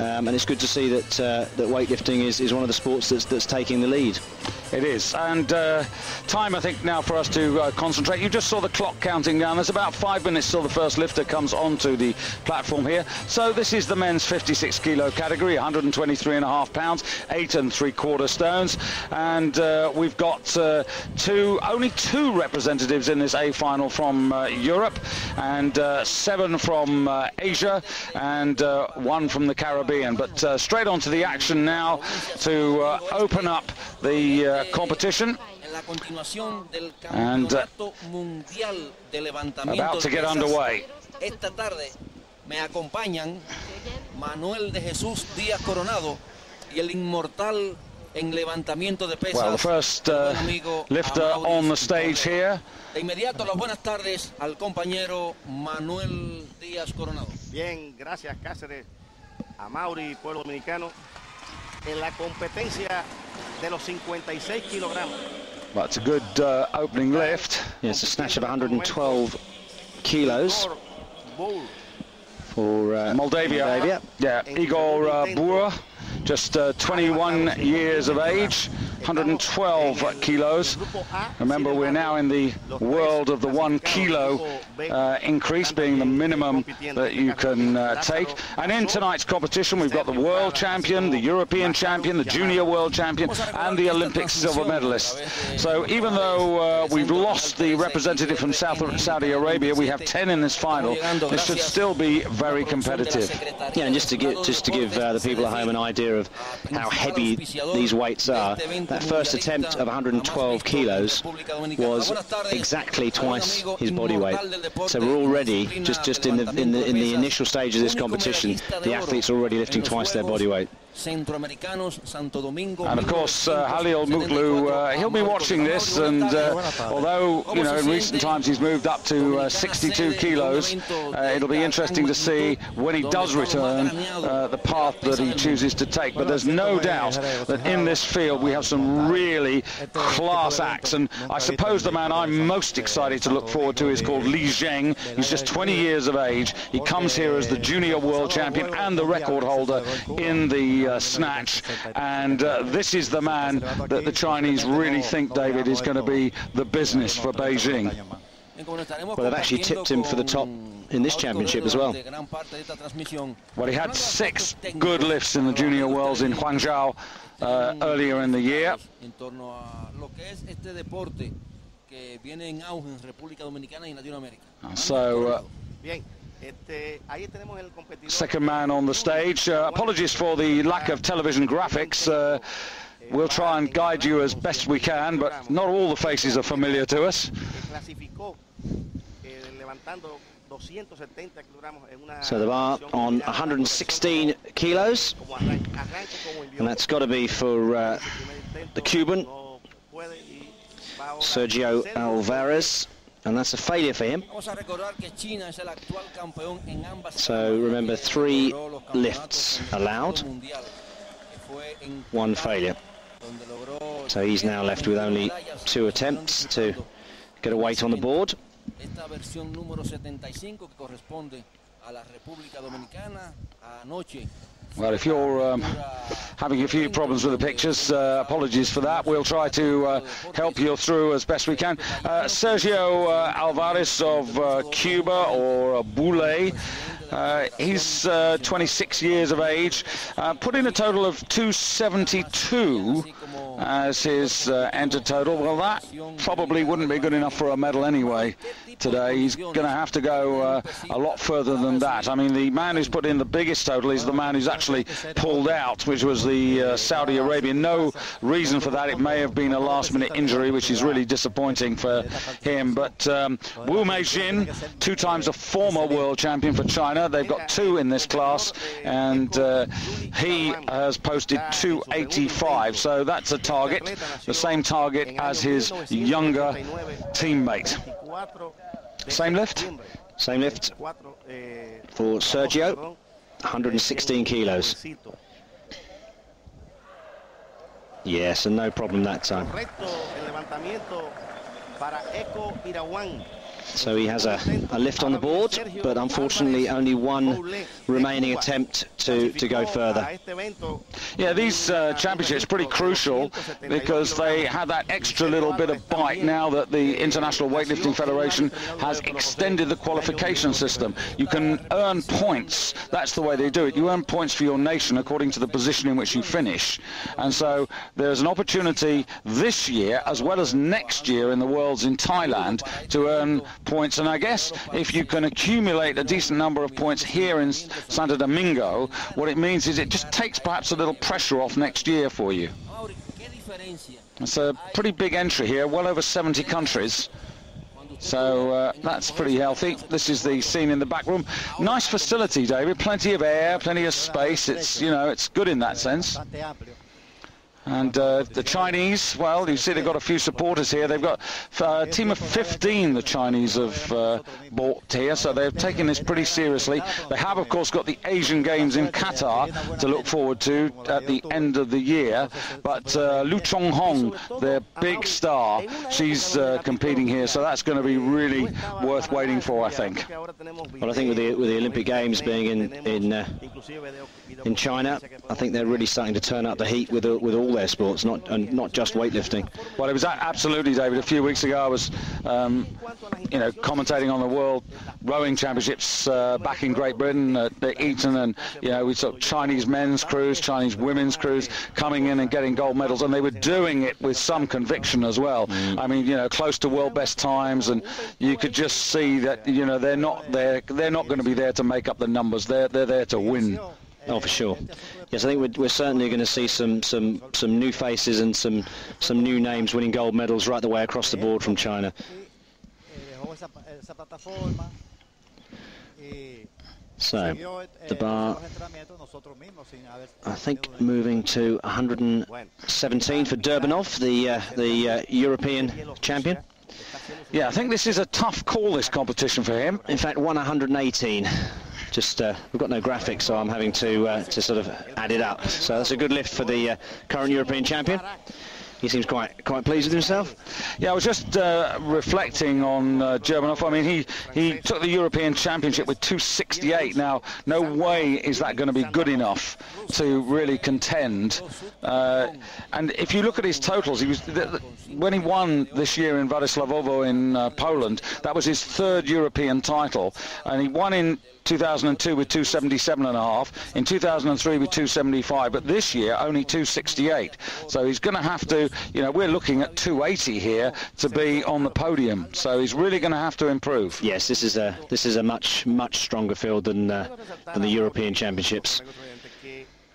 And it's good to see that that weightlifting is one of the sports that's taking the lead. It is, and time I think now for us to concentrate. You just saw the clock counting down. There's about 5 minutes till the first lifter comes onto the platform here. So this is the men's 56 kilo category, 123.5 pounds, 8 3/4 stones, and we've got only two representatives in this A final from Europe, and 7 from Asia, and 1 from the Caribbean. But straight on to the action now to open up the competition, and about to get underway. Esta tarde me acompañan Manuel de Jesús Díaz Coronado y el inmortal en levantamiento de pesas. Well, the first lifter on the stage here. De inmediato las buenas tardes al compañero Manuel Díaz Coronado. Bien, gracias Cáceres, a Mauri, pueblo dominicano, en la competencia de los 56 kilogramos. Well, it's a good opening lift. Yeah, it's a snatch of 112 kilos for Moldavia. Yeah, Igor Bur, just 21 years of age, 112 kilos. Remember, we're now in the world of the 1 kilo increase being the minimum that you can take. And in tonight's competition, we've got the world champion, the European champion, the junior world champion, and the Olympic silver medalist. So even though we've lost the representative from Saudi Arabia, we have 10 in this final. This should still be very competitive. Yeah, and just to give the people at home an idea of how heavy these weights are, that first attempt of 112 kilos was exactly twice his body weight. So we're already just in the initial stage of this competition, the athletes are already lifting twice their body weight. And of course, Halil Mutlu, he'll be watching this, and although, you know, in recent times he's moved up to 62 kilos, it'll be interesting to see when he does return the path that he chooses to take. But there's no doubt that in this field we have some really class acts, and I suppose the man I'm most excited to look forward to is called Zheng. He's just 20 years of age. He comes here as the junior world champion and the record holder in the snatch, and this is the man that the Chinese really think, David, is going to be the business for Beijing. Well, they've actually tipped him for the top in this championship as well. Well, he had 6 good lifts in the junior worlds in Guangzhou earlier in the year. So second man on the stage. Apologies for the lack of television graphics. We'll try and guide you as best we can, but not all the faces are familiar to us. So the bar on 116 kilos, and that's got to be for the Cuban, Sergio Alvarez. And that's a failure for him. So remember, 3 lifts allowed, 1 failure. So he's now left with only 2 attempts to get a weight on the board. Well, if you're having a few problems with the pictures, apologies for that. We'll try to help you through as best we can. Sergio Alvarez of Cuba, or Boulay, he's 26 years of age, put in a total of 272 as his entered total. Well, that probably wouldn't be good enough for a medal anyway today. He's going to have to go a lot further than that. I mean, the man who's put in the biggest total is the man who's actually pulled out, which was the Saudi Arabian. No reason for that. It may have been a last-minute injury, which is really disappointing for him. But Wang Xin, 2 times a former world champion for China. They've got 2 in this class, and he has posted 285. So that's a target, the same target as his younger teammate. Same lift? Same lift for Sergio, 116 kilos. Yes, and no problem that time. So he has a lift on the board, but unfortunately only one remaining attempt to go further. Yeah, these championships are pretty crucial because they have that extra little bit of bite now that the International Weightlifting Federation has extended the qualification system. You can earn points. That's the way they do it. You earn points for your nation according to the position in which you finish. And so there's an opportunity this year as well as next year in the Worlds in Thailand to earn points. And I guess if you can accumulate a decent number of points here in Santo Domingo, what it means is it just takes perhaps a little pressure off next year for you. It's a pretty big entry here, well over 70 countries. So that's pretty healthy. This is the scene in the back room. Nice facility, David. Plenty of air, plenty of space. It's, you know, it's good in that sense. And the Chinese, well, you see they've got a few supporters here. They've got a team of 15 the Chinese have bought here, so they've taken this pretty seriously. They have, of course, got the Asian Games in Qatar to look forward to at the end of the year. But Lu Chonghong, their big star, she's competing here, so that's going to be really worth waiting for, I think. Well, I think with the Olympic Games being in China, I think they're really starting to turn up the heat with all their sports, not just weightlifting. Well, it was absolutely, David. A few weeks ago, I was, you know, commentating on the World Rowing Championships back in Great Britain at Eton, and you know, we saw Chinese men's crews, Chinese women's crews coming in and getting gold medals, and they were doing it with some conviction as well. I mean, you know, close to world best times, and you could just see that, you know, they're not going to be there to make up the numbers. They're there to win. Oh, for sure. Yes, I think we're certainly going to see some new faces and some new names winning gold medals right the way across the board from China. So the bar, I think, moving to 117 for Durbanov, the European champion. Yeah, I think this is a tough call, this competition for him. In fact, 118. Just we've got no graphics, so I'm having to sort of add it up. So that's a good lift for the current European champion. He seems quite pleased with himself. Yeah, I was just reflecting on Germanov. I mean, he took the European Championship with 268. Now, no way is that going to be good enough to really contend. And if you look at his totals, he was when he won this year in Władysławowo in Poland, that was his third European title, and he won in 2002 with 277.5, in 2003 with 275, but this year only 268. So he's going to have to, you know, we're looking at 280 here to be on the podium. So he's really going to have to improve. Yes, this is a much stronger field than the European Championships,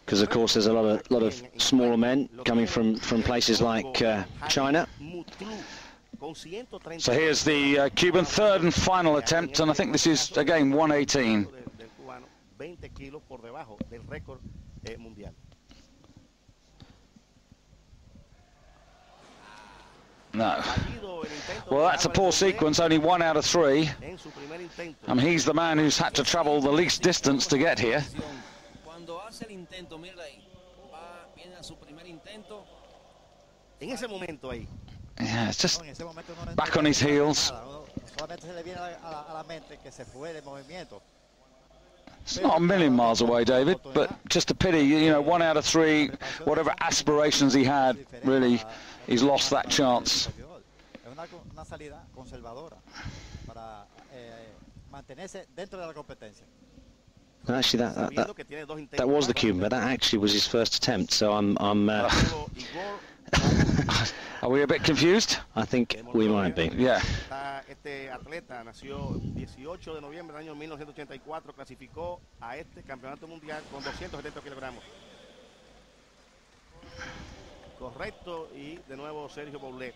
because of course there's a lot of smaller men coming from places like China. So here's the Cuban third and final attempt, and I think this is again 118. No. Well, that's a poor sequence, only 1 out of 3. I mean, he's the man who's had to travel the least distance to get here. Yeah, it's just back on his heels. It's not a million miles away, David, but just a pity, you know, 1 out of 3, whatever aspirations he had, really, he's lost that chance. Actually, that was the Cuban, but that actually was his first attempt, so I'm Are we a bit confused? I think we might be. Yeah. Este atleta nació 18 de noviembre del año 1984, clasificó a este campeonato mundial con 270 kilogramos. Correcto, y de nuevo Sergio Boulet.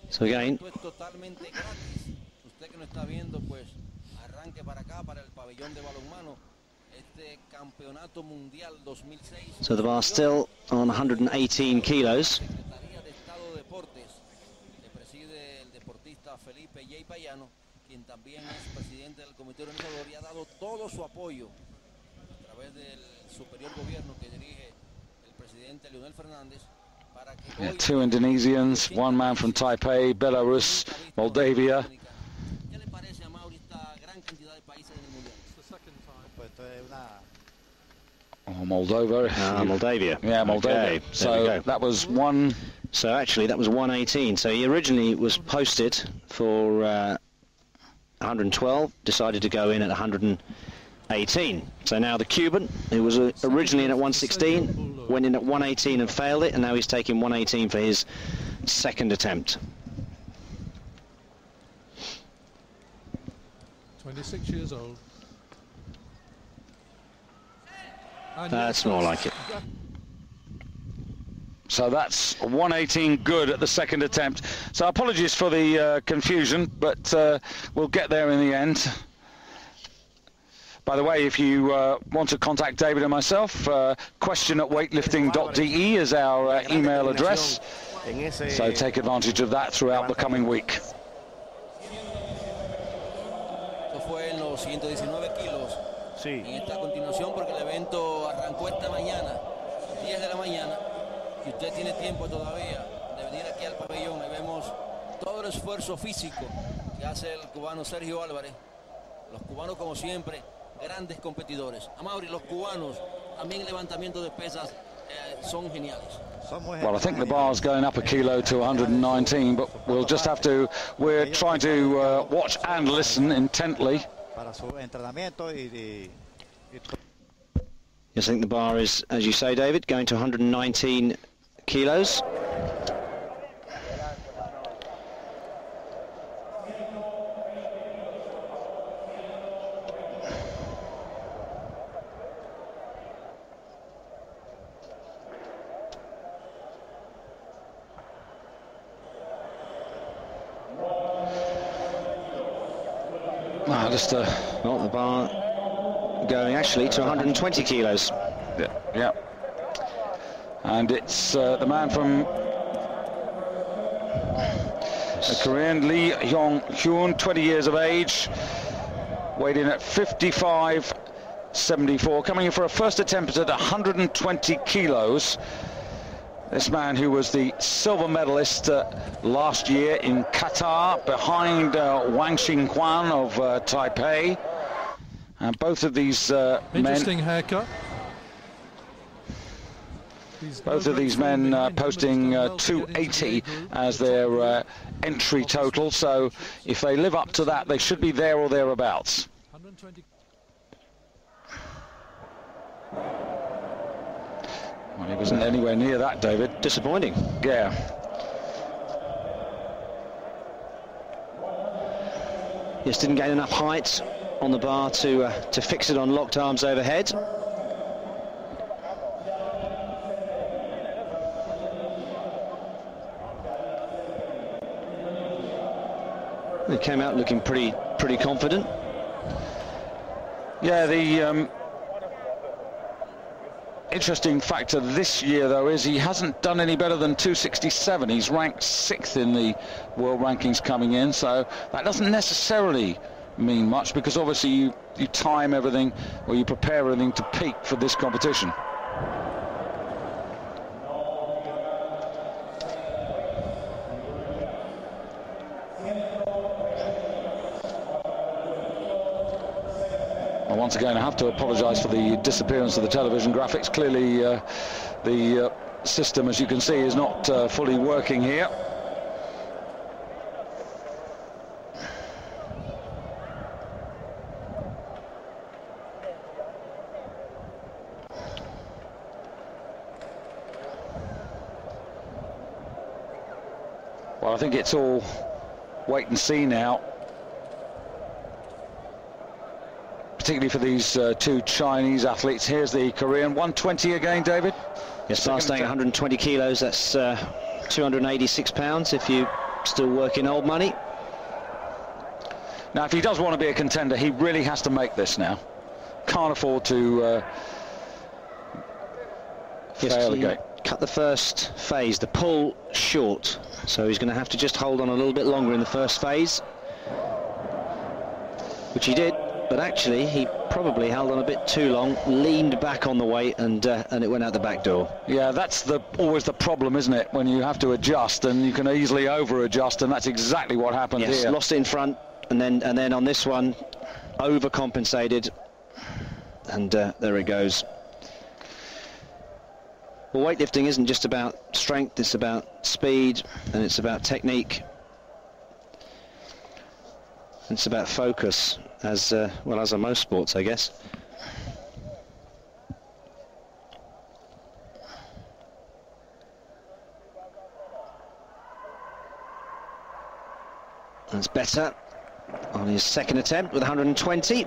So again, Esto es totalmente gratis. Usted que no está viendo, pues arranque para acá, para el pabellón de balonmano. Este campeonato mundial 2006. so the bar still on 118 kilos. Secretaría de Estado de Deportes, que preside el deportista Felipe J. Payano, quien también es presidente del comité organizador y ha dado todo su apoyo a través del superior gobierno que dirige el presidente Leonel Fernández. Yeah, 2 Indonesians, 1 man from Taipei, Belarus, Moldavia. Oh, Moldova. Moldavia. Yeah, Moldavia. Okay, so that was one. So actually, that was 118. So he originally was posted for 112, decided to go in at 118. So now the Cuban, who was originally in at 116, went in at 118 and failed it, and now he's taking 118 for his second attempt. 26 years old. That's more like it. So that's 118 good at the second attempt. So apologies for the confusion, but we'll get there in the end. By the way, if you want to contact David and myself, question@weightlifting.de is our email address. So take advantage of that throughout the coming week. Sí. En esta continuación, porque el evento arrancó esta mañana, 10 de la mañana, y usted tiene tiempo todavía de venir aquí al pabellón. Y vemos todo el esfuerzo físico que hace el cubano Sergio Álvarez. Los cubanos, como siempre, grandes competidores. Amaury, los cubanos, también levantamiento de pesas, son geniales. Well, I think the bar's going up a kilo to 119, but we'll just have to, we're trying to watch and listen intently. Yes, I think the bar is, as you say, David, going to 119 kilos. Well, the bar going actually to 120 kilos. Yeah. And it's the man from the Korean, Lee Hyung-hyun, 20 years of age, weighed in at 55.74, coming in for a first attempt at 120 kilos. This man, who was the silver medalist last year in Qatar, behind Wang Xin of Taipei. And both of these interesting haircut. Both of these men posting 280 as their entry total. So if they live up to that, they should be there or thereabouts. 120. Well, he wasn't anywhere near that, David. Disappointing. Yeah. Just didn't gain enough height on the bar to fix it on locked arms overhead. He came out looking pretty confident. Yeah, the interesting factor this year, though, is he hasn't done any better than 267. He's ranked 6th in the world rankings coming in, so that doesn't necessarily mean much, because obviously you time everything, or you prepare everything to peak for this competition. Once again, I have to apologise for the disappearance of the television graphics. Clearly, the system, as you can see, is not fully working here. Well, I think it's all wait and see now, particularly for these two Chinese athletes. Here's the Korean, 120 again, David. Yes, fast staying 120 kilos, that's 286 pounds if you still work in old money. Now, if he does want to be a contender, he really has to make this now. Can't afford to fail again. Cut the first phase, the pull short, so he's going to have to just hold on a little bit longer in the first phase, which he did. but actually he probably held on a bit too long, leaned back on the weight, and it went out the back door. Yeah, that's always the problem, isn't it? When you have to adjust, and you can easily over-adjust, and that's exactly what happened yes, here. Lost it in front, and then on this one, overcompensated, and there it goes. Well, weightlifting isn't just about strength, it's about speed, and it's about technique. It's about focus, as well as on most sports, I guess. That's better on his second attempt with 120.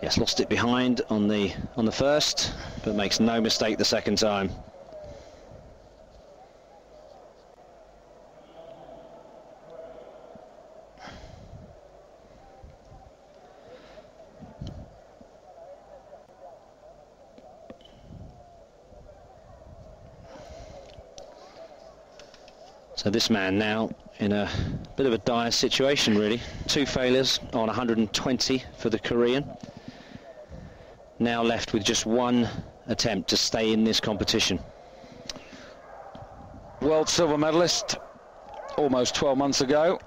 Yes, lost it behind on the first, but makes no mistake the second time. So this man now in a bit of a dire situation, really. 2 failures on 120 for the Korean. Now left with just 1 attempt to stay in this competition. World silver medalist almost 12 months ago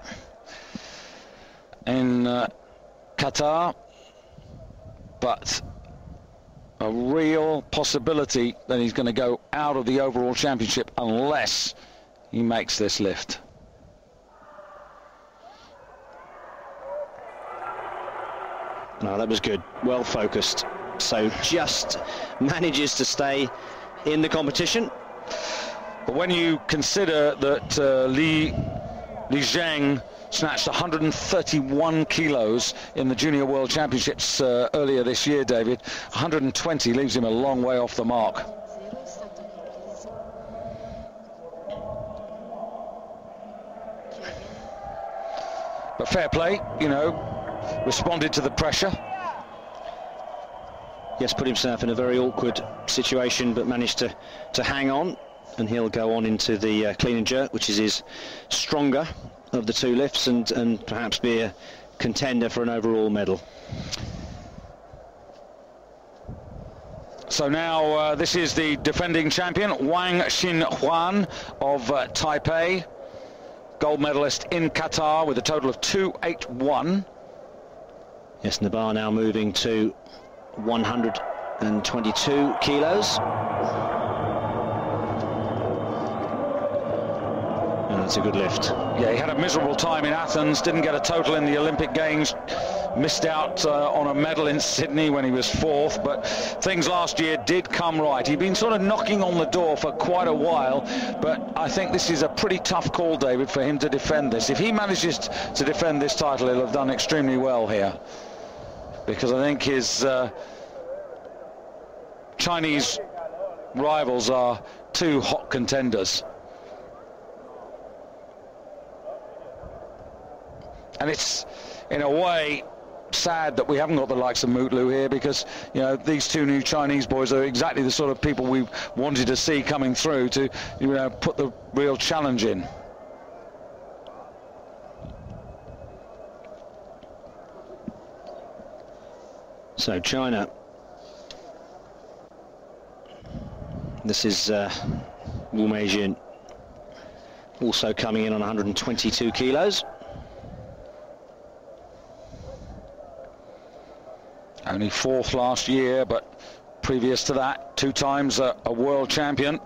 in Qatar, but a real possibility that he's going to go out of the overall championship unless he makes this lift. No, that was good, well focused. So just manages to stay in the competition. But when you consider that Zheng snatched 131 kilos in the Junior World Championships earlier this year, David, 120 leaves him a long way off the mark. But fair play, you know, responded to the pressure. Yes, put himself in a very awkward situation, but managed to hang on, and he'll go on into the clean and jerk, which is his stronger of the 2 lifts, and perhaps be a contender for an overall medal. So now this is the defending champion, Wang Xin of Taipei, gold medalist in Qatar with a total of 281. Yes, Nabar now moving to 122 kilos. And that's a good lift. Yeah, he had a miserable time in Athens, didn't get a total in the Olympic Games, missed out on a medal in Sydney when he was 4th, but things last year did come right. He'd been sort of knocking on the door for quite a while, but I think this is a pretty tough call, David, for him to defend this. If he manages to defend this title, he'll have done extremely well here, because I think his Chinese rivals are 2 hot contenders. And it's, in a way, sad that we haven't got the likes of Mutlu here, because, you know, these 2 new Chinese boys are exactly the sort of people we wanted to see coming through to, you know, put the real challenge in. So China, this is Wu Meijin, also coming in on 122 kilos. Only 4th last year, but previous to that, 2 times a world champion.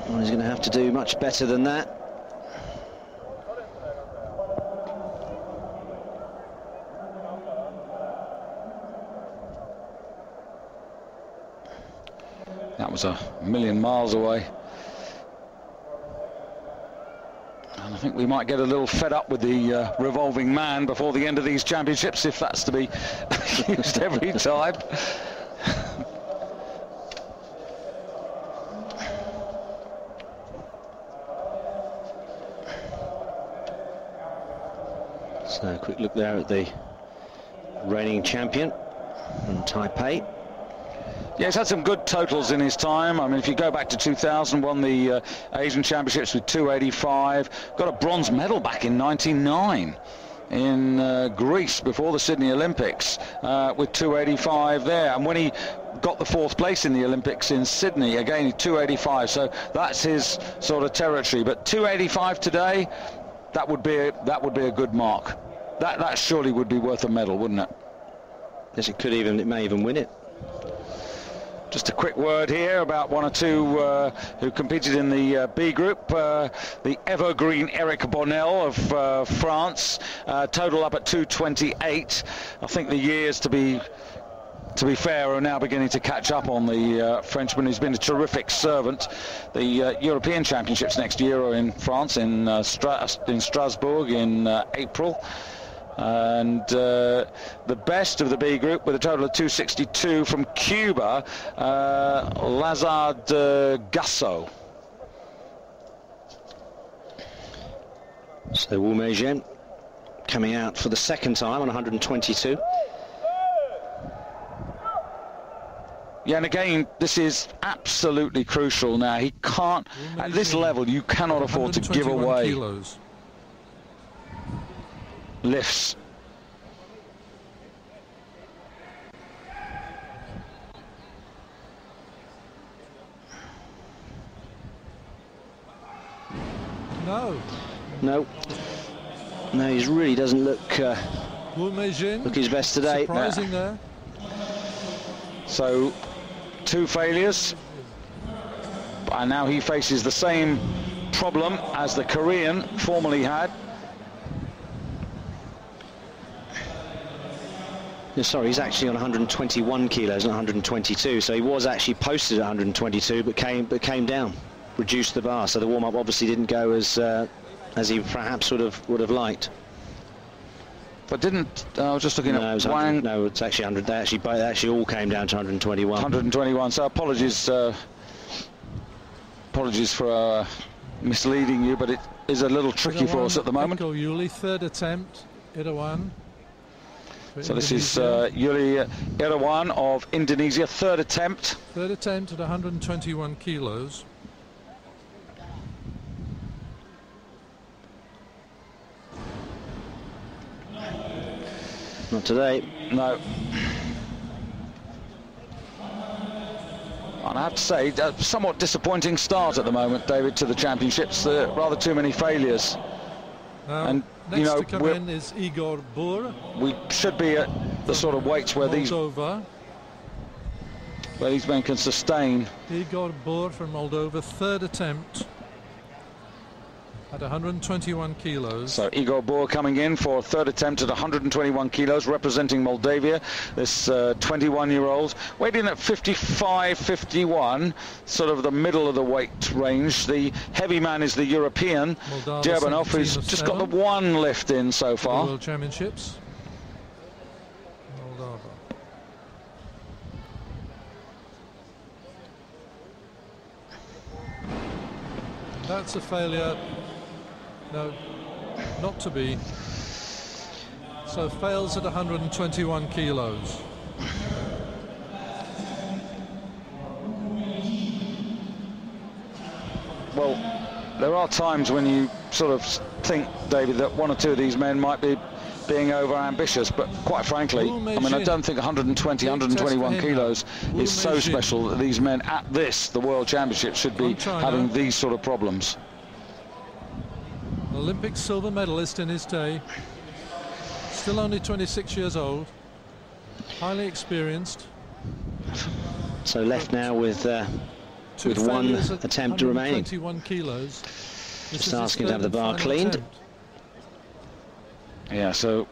Well, he's going to have to do much better than that. That was a million miles away. And I think we might get a little fed up with the revolving man before the end of these championships, if that's to be used every time. So a quick look there at the reigning champion from Taipei. Yeah, he's had some good totals in his time. I mean, if you go back to 2000, won the Asian Championships with 285, got a bronze medal back in 99 in Greece before the Sydney Olympics with 285 there. And when he got the 4th place in the Olympics in Sydney, again 285, so that's his sort of territory. But 285 today, that would be a good mark. That surely would be worth a medal, wouldn't it? Yes, it may even win it. Just a quick word here about one or two who competed in the B group. The evergreen Eric Bonnel of France, total up at 228. I think the years, to be fair, are now beginning to catch up on the Frenchman. He's been a terrific servant. The European Championships next year are in France, in Strasbourg in April. And the best of the B group with a total of 262 from Cuba, Lazard Gasso. So Wang Xin coming out for the 2nd time on 122. Yeah, and again, this is absolutely crucial now. He can't, at this level, you cannot afford to give away kilos. Lifts. No, he really doesn't look Look his best today. Surprising there. So 2 failures, and now he faces the same problem as the Korean formerly had. Sorry, he's actually on 121 kilos, not 122. So he was actually posted at 122, but came down, reduced the bar. So the warm-up obviously didn't go as he perhaps would have liked. But didn't I was just looking at Wang? No, it's actually 100. They actually all came down to 121. 121. So apologies for misleading you, but it is a little tricky for us at the moment. Yuli, 3rd attempt, Irawan. So this is Yuli Irawan of Indonesia, 3rd attempt. 3rd attempt at 121 kilos. Not today. No. And I have to say, somewhat disappointing start at the moment, David, to the championships. Rather too many failures. And next to come in is Igor Bur. We should be at the sort of weights where these men can sustain. Igor Bur from Moldova, 3rd attempt at 121 kilos. So Igor Bur coming in for a 3rd attempt at 121 kilos, representing Moldavia. This 21-year-old, weighed in at 55-51, sort of the middle of the weight range. The heavy man is the European, Derbanov, who's just got the 1 lift in so far. World Championships. Moldova. That's a failure. No, not to be. So fails at 121 kilos. Well, there are times when you sort of think, David, that 1 or 2 of these men might be being over-ambitious, but quite frankly, I mean, I don't think 120, 121 kilos is so special that these men at the World Championship should be having these sort of problems. Olympic silver medalist in his day, still only 26 years old, highly experienced. So left now with 1 attempt remaining. 21 kilos. Just asking to have the bar cleaned. Attempt. Yeah, so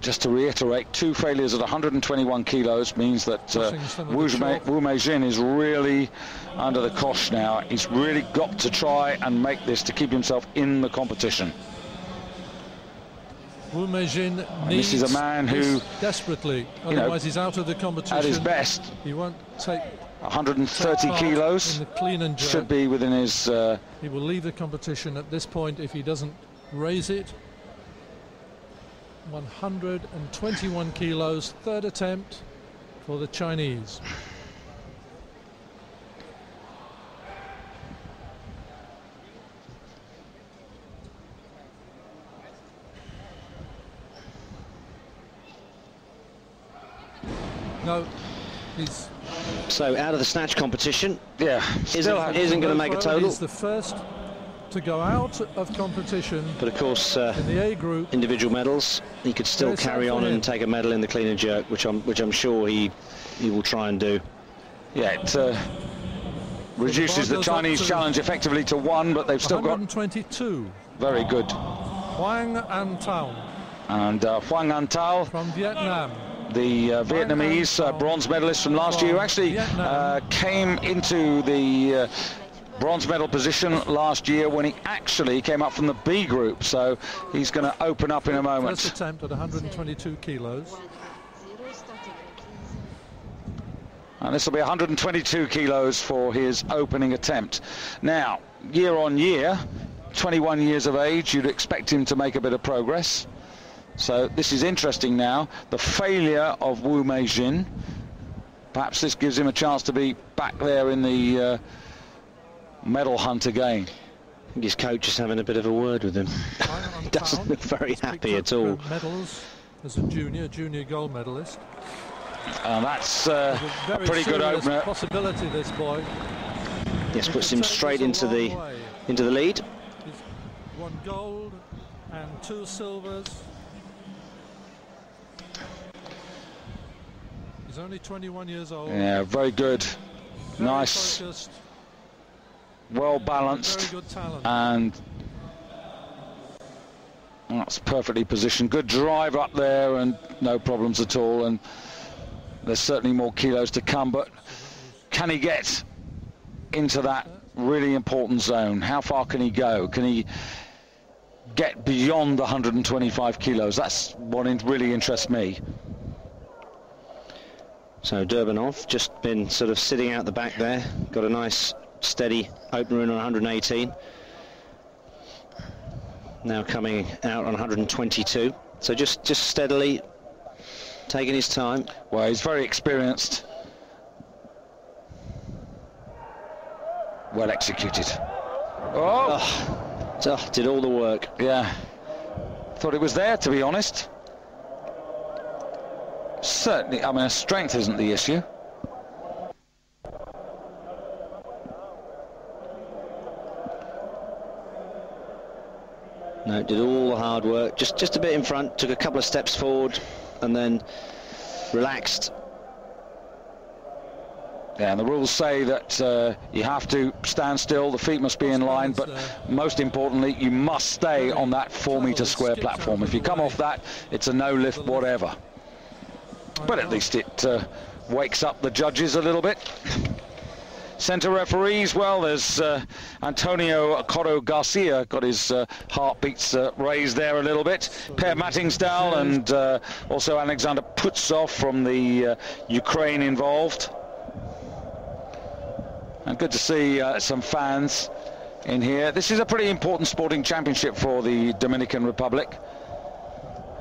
just to reiterate, 2 failures at 121 kilos means that Wang Xin is really under the cosh now. He's really got to try and make this to keep himself in the competition. Wang Xin needs this is a man who desperately, otherwise he's out of the competition. At his best, he won't take 130 kilos in the clean and jerk. Should be within his. He will leave the competition at this point if he doesn't raise it. 121 kilos, third attempt for the Chinese. No, he's... So out of the snatch competition, yeah, isn't going to make a total. He's the first to go out of competition. But of course, in the A group, individual medals, he could still carry on and take a medal in the clean and jerk, which I'm sure he will try and do. Yeah, it reduces the Chinese challenge effectively to 1, but they've still got 122. Very good. Wang Xin And Wang Xin from Vietnam. The Vietnamese bronze medalist from last year, who actually came into the bronze medal position last year when he actually came up from the B group, so he's going to open up in a moment. First attempt at 122 kilos. And this will be 122 kilos for his opening attempt. Now, year on year, 21 years of age, you'd expect him to make a bit of progress. So this is interesting now. The failure of Wang Xin, perhaps this gives him a chance to be back there in the medal hunt again. I think his coach is having a bit of a word with him. He doesn't look very happy at all. Medals as a junior gold medalist. That's a pretty good opener. Possibility, this boy. Yes, puts him straight into the lead. He's 1 gold and 2 silvers. He's only 21 years old. Yeah, very good. Very nice. Focused. Well balanced. Very good talent. And that's perfectly positioned. Good drive up there and no problems at all. And there's certainly more kilos to come, but can he get into that really important zone? How far can he go? Can he get beyond the 125 kilos? That's what really interests me. So Durbanov just been sort of sitting out the back there, got a nice steady opener in on 118. Now coming out on 122. So just steadily taking his time. Well, he's very experienced. Well executed. Oh, did all the work. Yeah. Thought it was there, to be honest. Certainly, I mean, strength isn't the issue. No, did all the hard work. Just a bit in front, took a couple of steps forward, and then relaxed. Yeah, and the rules say that you have to stand still, the feet must be in line, but most importantly, you must stay on that 4-meter square platform. If you come off that, it's a no lift whatever. But at least it wakes up the judges a little bit. Centre referees, well, there's Antonio Cotto Garcia, got his heartbeats raised there a little bit. Per Mattingsdal and also Alexander Putsov from the Ukraine involved. And good to see some fans in here. This is a pretty important sporting championship for the Dominican Republic.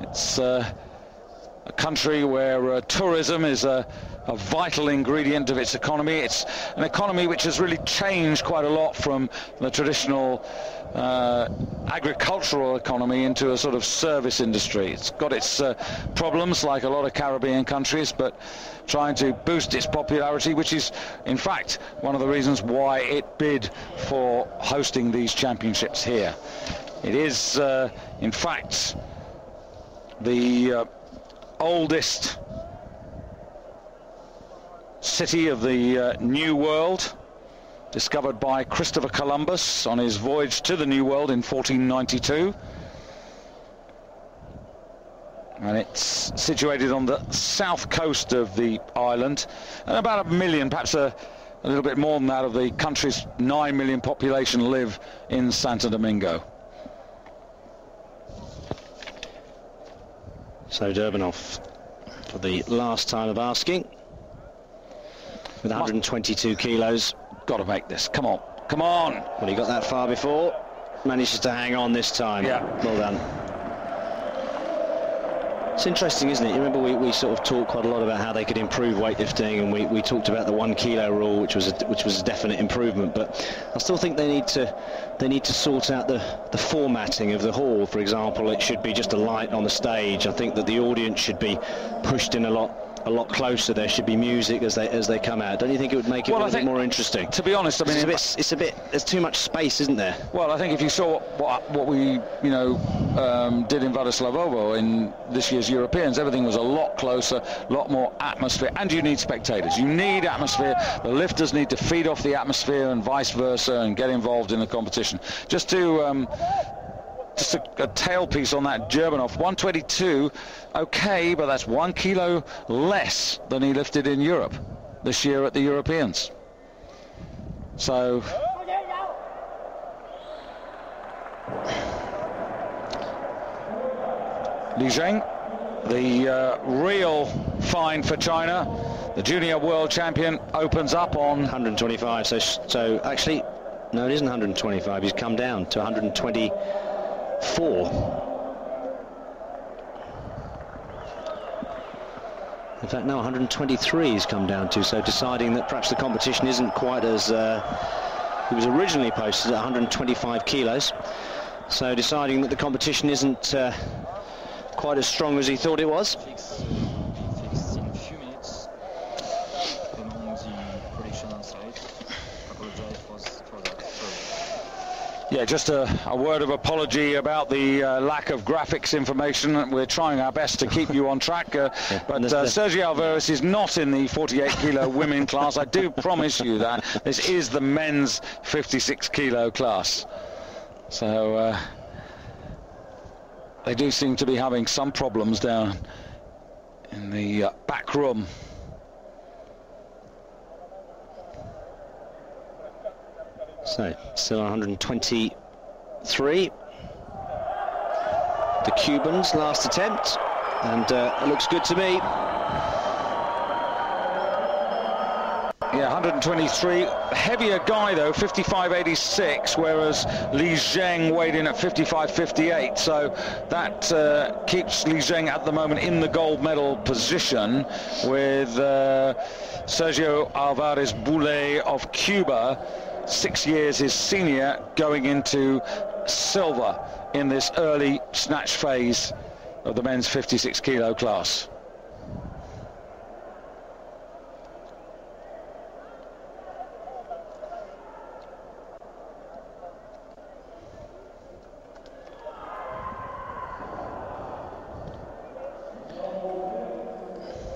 It's a country where tourism is a vital ingredient of its economy. It's an economy which has really changed quite a lot from the traditional agricultural economy into a sort of service industry. It's got its problems, like a lot of Caribbean countries, but trying to boost its popularity, which is in fact one of the reasons why it bid for hosting these championships here. It is in fact the oldest city of the New World, discovered by Christopher Columbus on his voyage to the New World in 1492. And it's situated on the south coast of the island, and about 1 million, perhaps a little bit more than that, of the country's 9 million population live in Santo Domingo. So Durbanov, for the last time of asking, with 122 kilos. Got to make this. Come on. Come on. Well, he got that far before. Manages to hang on this time. Yeah. Well done. It's interesting, isn't it? You remember we sort of talked quite a lot about how they could improve weightlifting, and we talked about the 1 kilo rule, which was a definite improvement. But I still think they need to sort out the formatting of the hall. For example, it should be just a light on the stage. I think that the audience should be pushed in a lot closer. There should be music as they come out. Don't you think it would make it a little bit more interesting? To be honest, I mean, it's a bit. There's too much space, isn't there? Well, I think if you saw what we did in Vladislavovo in this year's Europeans, everything was a lot closer, a lot more atmosphere, and you need spectators. You need atmosphere. The lifters need to feed off the atmosphere, and vice versa, and get involved in the competition. Just a tailpiece on that Germanov, 122, okay, but that's 1 kilo less than he lifted in Europe this year at the Europeans. So Zheng, the real find for China, the junior world champion, opens up on 125. So actually, no, it isn't 125. He's come down to 124. In fact, no, 123 he's come down to. So deciding that perhaps the competition isn't quite as he was originally posted at 125 kilos. So deciding that the competition isn't quite as strong as he thought it was. Fix in a few minutes among the production on site. Apologize for that. Yeah, just a word of apology about the lack of graphics information. We're trying our best to keep you on track, but Sergio Alvarez is not in the 48 kilo women class. I do promise you that. This is the men's 56 kilo class. So they do seem to be having some problems down in the back room. So, still 123. The Cubans' last attempt, and it looks good to me. Yeah, 123. Heavier guy, though, 55.86, whereas Li Zheng weighed in at 55.58. So that keeps Li Zheng at the moment in the gold medal position, with Sergio Alvarez Boulet of Cuba, 6 years his senior, going into silver in this early snatch phase of the men's 56 kilo class.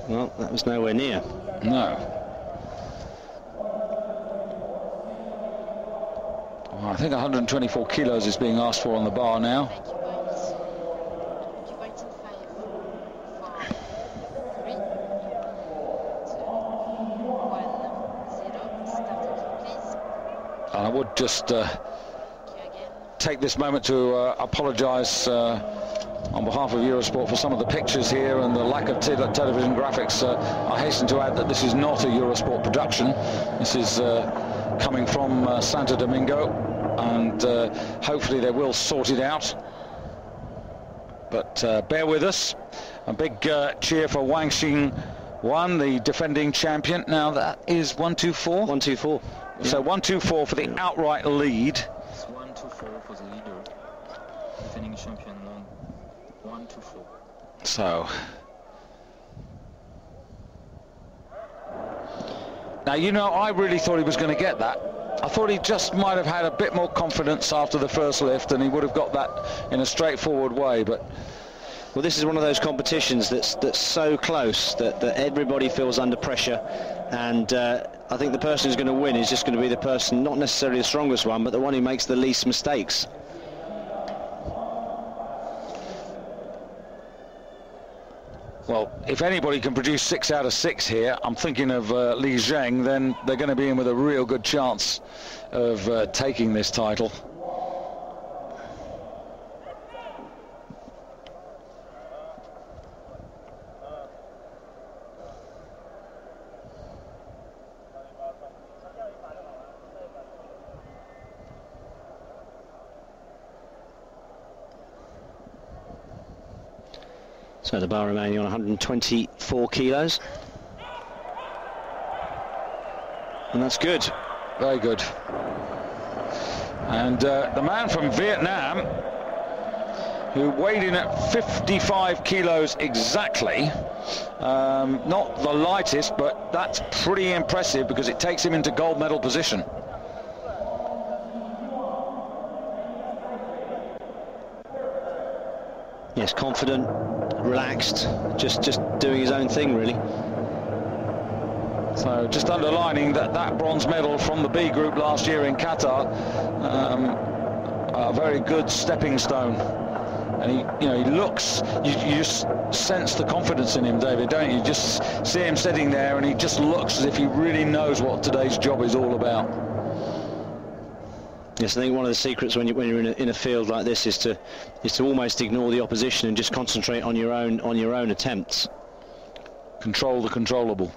Well, that was nowhere near. No. Well, I think 124 kilos is being asked for on the bar now. And I would just take this moment to apologise on behalf of Eurosport for some of the pictures here and the lack of television graphics. I hasten to add that this is not a Eurosport production. This is coming from Santo Domingo, and hopefully they will sort it out. But bear with us. A big cheer for Wang Xin, the defending champion. Now that is 124? 124. Yeah. So 124 for the outright lead. It's 124 for the leader. Defending champion 124. So now, you know, I really thought he was going to get that. I thought he just might have had a bit more confidence after the first lift, and he would have got that in a straightforward way. But well, this is one of those competitions that's so close that everybody feels under pressure, and I think the person who's going to win is just going to be the person, not necessarily the strongest one, but the one who makes the least mistakes. well, if anybody can produce 6 out of 6 here, I'm thinking of Li Zheng, then they're going to be in with a real good chance of taking this title. So So the bar remaining on 124 kilos. And that's good. Very good. And the man from Vietnam, who weighed in at 55 kilos exactly, not the lightest, but that's pretty impressive because it takes him into gold medal position. Yes, confident, relaxed, just doing his own thing, really. So just underlining that bronze medal from the B group last year in Qatar, a very good stepping stone. And he looks, you just sense the confidence in him, David, don't you? You just see him sitting there and he just looks as if he really knows what today's job is all about. Yes, I think one of the secrets when you're in a field like this is to almost ignore the opposition and just concentrate on your own attempts. Control the controllable.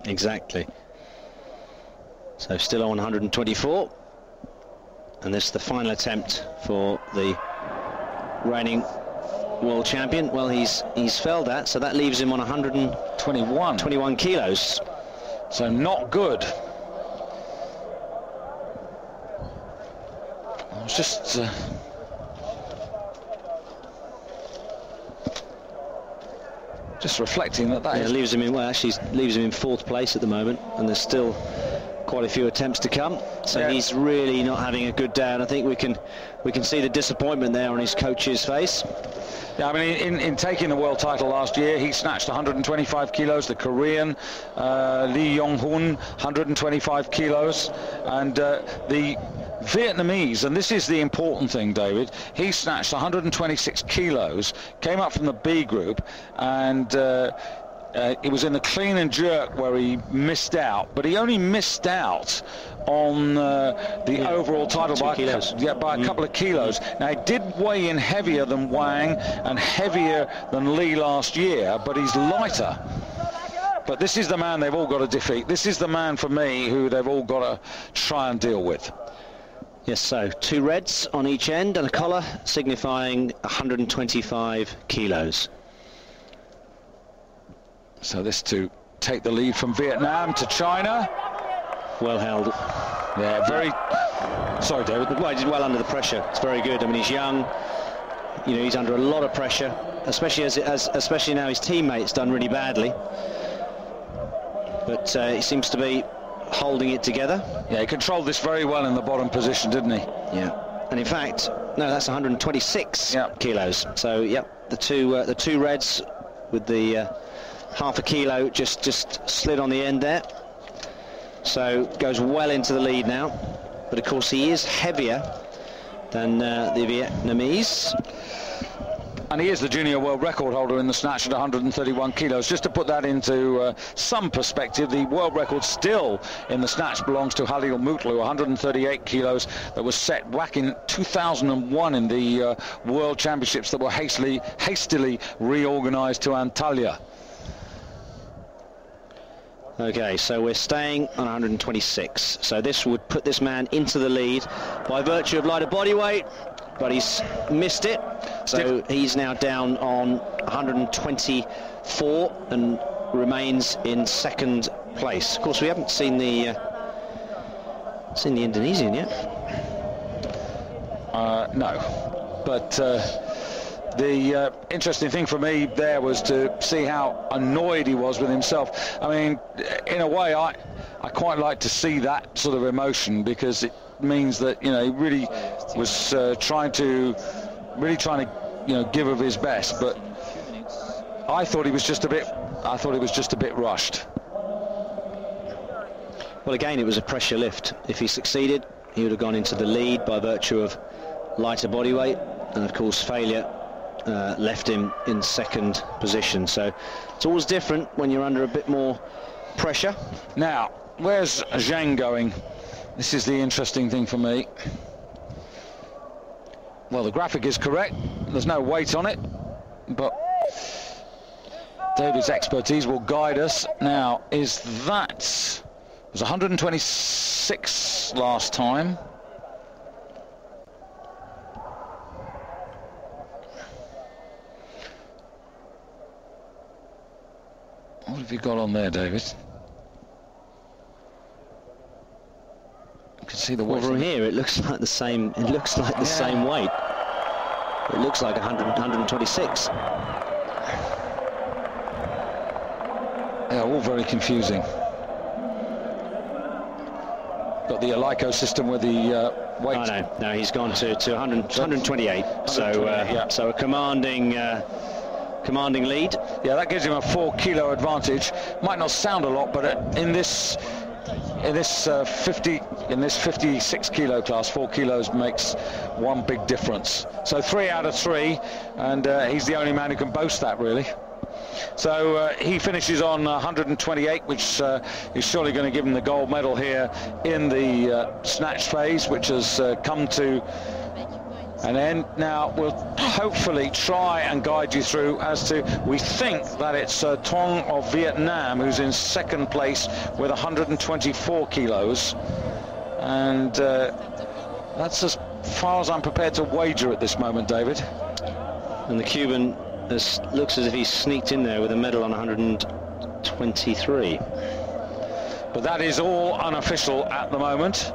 Exactly. So still on 124, and this is the final attempt for the reigning world champion. Well, he's failed that, so that leaves him on 121 kilos. So not good. I was just reflecting that leaves him in, well, actually leaves him in 4th place at the moment, and there's still quite a few attempts to come. So he's really not having a good day, and I think we can see the disappointment there on his coach's face. Yeah, I mean, in taking the world title last year, he snatched 125 kilos. The Korean Lee Yong-hun, 125 kilos, and the Vietnamese, and this is the important thing, David, he snatched 126 kilos, came up from the B group, and it was in the clean and jerk where he missed out, but he only missed out on the overall title by a couple of kilos. Now, he did weigh in heavier than Wang and heavier than Lee last year, but he's lighter. But this is the man they've all got to defeat. This is the man, for me, who they've all got to try and deal with. Yes, so 2 reds on each end and a collar signifying 125 kilos. So this to take the lead from Vietnam to China. Well held. Yeah, very... Sorry, David. Well, he did well under the pressure. It's very good. I mean, he's young. You know, he's under a lot of pressure, especially especially now his teammates done really badly. But he seems to be holding it together. Yeah, he controlled this very well in the bottom position, didn't he? Yeah. And in fact, no, that's 126 kilos. So, yep, the two reds with the half a kilo just slid on the end there. So goes well into the lead now. But of course he is heavier than the Vietnamese. And he is the junior world record holder in the snatch at 131 kilos. Just to put that into some perspective, the world record still in the snatch belongs to Halil Mutlu, 138 kilos, that was set back in 2001 in the World Championships that were hastily reorganized to Antalya. Okay, so we're staying on 126. So this would put this man into the lead by virtue of lighter body weight, but he's missed it. So he's now down on 124 and remains in 2nd place. Of course, we haven't seen the Indonesian yet. No, but the interesting thing for me there was to see how annoyed he was with himself. I mean, in a way, I quite like to see that sort of emotion, because it means that, you know, he really was trying to give of his best. But I thought he was just a bit rushed. Well, again, it was a pressure lift. If he succeeded, he would have gone into the lead by virtue of lighter body weight, and of course failure left him in 2nd position. So it's always different when you're under a bit more pressure. Now, where's Zheng going? This is the interesting thing for me. Well, the graphic is correct. There's no weight on it, but David's expertise will guide us. Now, is that... It was 126 last time. have you got on there, David? You can see the weight. Well, from here, it looks like the same. It looks like the same weight. It looks like 126. Yeah, all very confusing. Got the Alico system with the weight. Oh, no, he's gone to 128. So, so a commanding lead. Yeah, that gives him a 4 kilo advantage. Might not sound a lot, but in this 56 kilo class, 4 kilos makes one big difference. So 3 out of 3, and he's the only man who can boast that, really. So he finishes on 128, which is surely going to give him the gold medal here in the snatch phase, which has come to an end. Now we'll hopefully try and guide you through as to, we think that it's Tuong of Vietnam who's in second place with 124 kilos, and that's as far as I'm prepared to wager at this moment, David. And the Cuban looks as if he's sneaked in there with a medal on 123. But that is all unofficial at the moment.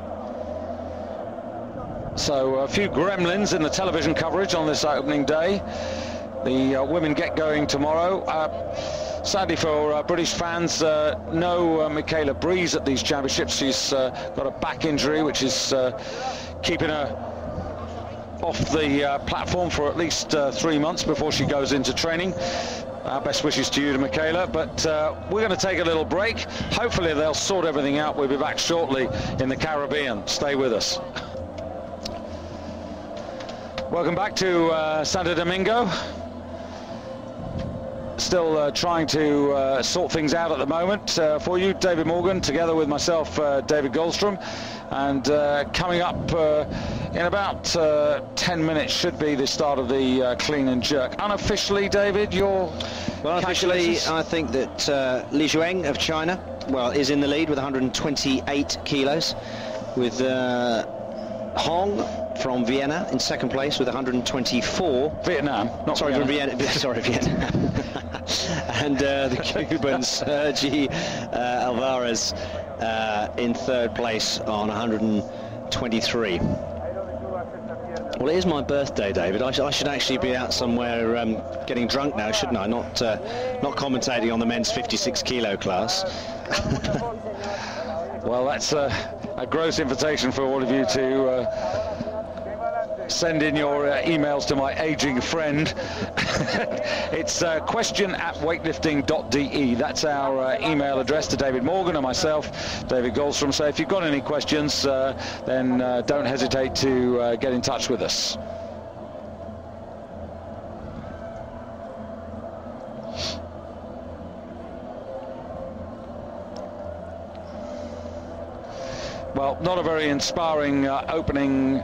So a few gremlins in the television coverage on this opening day. The women get going tomorrow. Sadly for British fans, no Michaela Breeze at these championships. She's got a back injury which is keeping her off the platform for at least 3 months before she goes into training. Our best wishes to you, to Michaela, but we're going to take a little break. Hopefully they'll sort everything out. We'll be back shortly in the Caribbean. Stay with us. Welcome back to Santo Domingo. Still trying to sort things out at the moment for you. David Morgan together with myself, David Goldstrom, and coming up in about 10 minutes should be the start of the clean and jerk. Unofficially, David, your unofficially, I think that Zheng of China, is in the lead with 128 kilos, with Hong from Vienna in second place with 124. Vietnam, not sorry, Vienna. From Vienna. Sorry, Vietnam. And the Cuban Sergi Alvarez in third place on 123. Well, it is my birthday, David. I should actually be out somewhere getting drunk now, shouldn't I? Not commentating on the men's 56 kilo class. Well, that's a gross invitation for all of you to send in your emails to my aging friend. It's question@weightlifting.de. That's our email address to David Morgan and myself, David Goldstrom. So if you've got any questions, then don't hesitate to get in touch with us. Well, not a very inspiring opening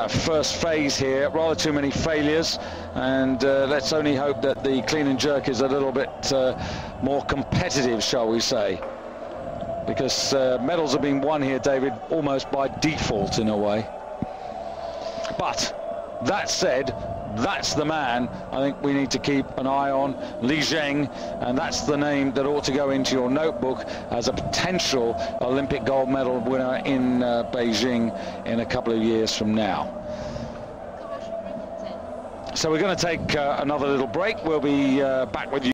first phase here. Rather too many failures, and let's only hope that the clean and jerk is a little bit more competitive, shall we say, because medals have been won here, David, almost by default in a way. But that said, that's the man I think we need to keep an eye on, Zheng, and that's the name that ought to go into your notebook as a potential Olympic gold medal winner in Beijing in a couple of years from now. So we're going to take another little break. We'll be back with you.